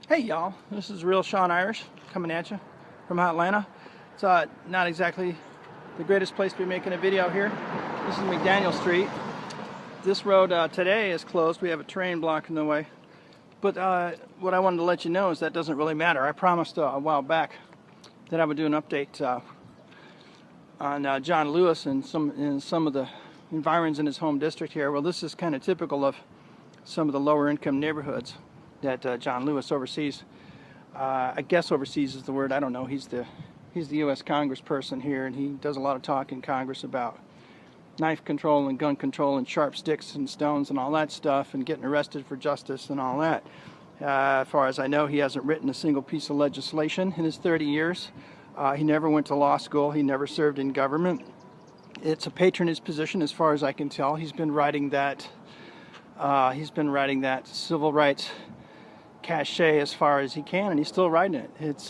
Hey y'all, this is Real Sean Irish coming at you from Atlanta. It's not exactly the greatest place to be making a video here. This is McDaniel Street. This road today is closed. We have a train blocking the way. But what I wanted to let you know is that doesn't really matter. I promised a while back that I would do an update on John Lewis and some of the environs in his home district here. Well, this is kind of typical of some of the lower income neighborhoods that John Lewis oversees. I guess oversees is the word. I don't know. He's the U.S. Congressperson here, and he does a lot of talk in Congress about knife control and gun control and sharp sticks and stones and all that stuff, and getting arrested for justice and all that. As far as I know, he hasn't written a single piece of legislation in his 30 years. He never went to law school. He never served in government. It's a patronage position, as far as I can tell. He's been writing that. Civil rights cachet as far as he can, and he's still writing it. It's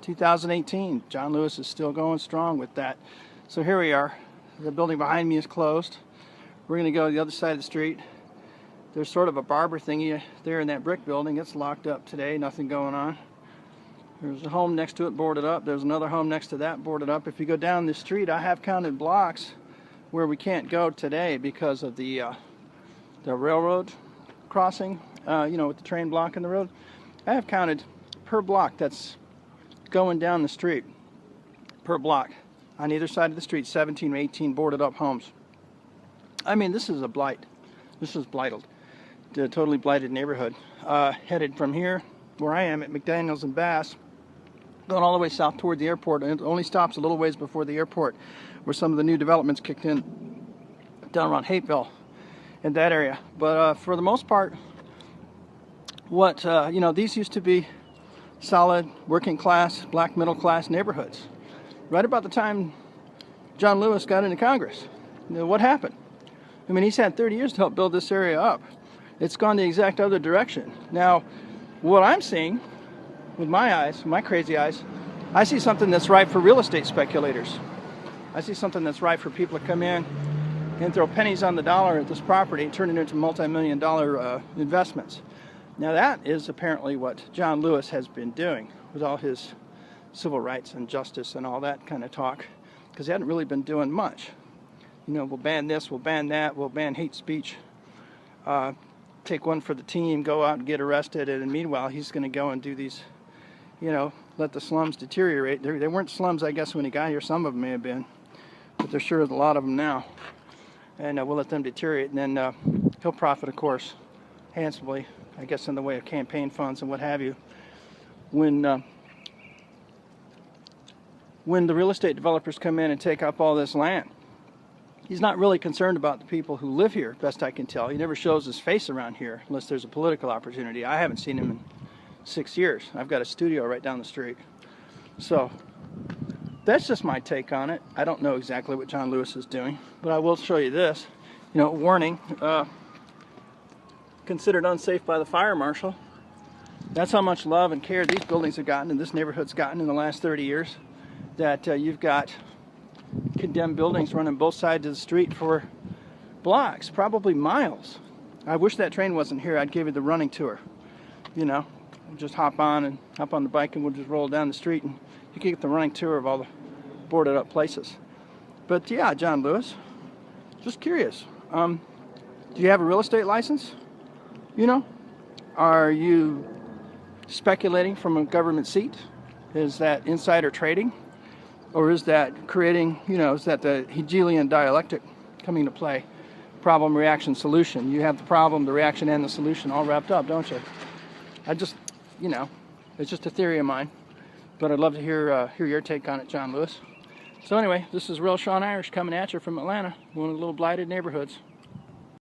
2018. John Lewis is still going strong with that. So here we are. The building behind me is closed. We're going to go to the other side of the street. There's sort of a barber thingy there in that brick building. It's locked up today. Nothing going on. There's a home next to it boarded up. There's another home next to that boarded up. If you go down this street, I have counted blocks where we can't go today because of the railroad crossing, with the train blocking the road. I have counted per block that's going down the street, per block, on either side of the street, 17 or 18 boarded up homes. I mean, this is a blight. This is blighted. A totally blighted neighborhood. Headed from here, where I am at McDaniels and Bass, going all the way south toward the airport, and it only stops a little ways before the airport, where some of the new developments kicked in down around Hateville in that area. But for the most part, these used to be solid working class, black middle class neighborhoods. Right about the time John Lewis got into Congress, what happened? I mean, he's had 30 years to help build this area up. It's gone the exact other direction. Now, what I'm seeing with my eyes, my crazy eyes, I see something that's ripe for real estate speculators. I see something that's ripe for people to come in and throw pennies on the dollar at this property and turn it into multi-million-dollar investments. Now that is apparently what John Lewis has been doing with all his civil rights and justice and all that kind of talk, because he hadn't really been doing much. We'll ban this, we'll ban that, we'll ban hate speech, take one for the team, go out and get arrested, and meanwhile he's going to go and do these, let the slums deteriorate. They weren't slums, I guess, when he got here. Some of them may have been, but there sure is a lot of them now. And we'll let them deteriorate, and then he'll profit, of course, handsomely, I guess, in the way of campaign funds and what have you. When the real estate developers come in and take up all this land, he's not really concerned about the people who live here, best I can tell. He never shows his face around here unless there's a political opportunity. I haven't seen him in 6 years. I've got a studio right down the street. So that's just my take on it. I don't know exactly what John Lewis is doing, but I will show you this. Warning, considered unsafe by the fire marshal. That's how much love and care these buildings have gotten, and this neighborhood's gotten in the last 30 years, that you've got condemned buildings running both sides of the street for blocks, probably miles. I wish that train wasn't here. I'd give you the running tour. Just hop on the bike and we'll just roll down the street, and you can get the running tour of all the boarded up places. But yeah, John Lewis, just curious. Do you have a real estate license? Are you speculating from a government seat? Is that insider trading? Or is that creating, is that the Hegelian dialectic coming to play? Problem, reaction, solution. You have the problem, the reaction, and the solution all wrapped up, don't you? I just, it's just a theory of mine. But I'd love to hear your take on it, John Lewis. So anyway, this is Real Sean Irish coming at you from Atlanta, one of the little blighted neighborhoods.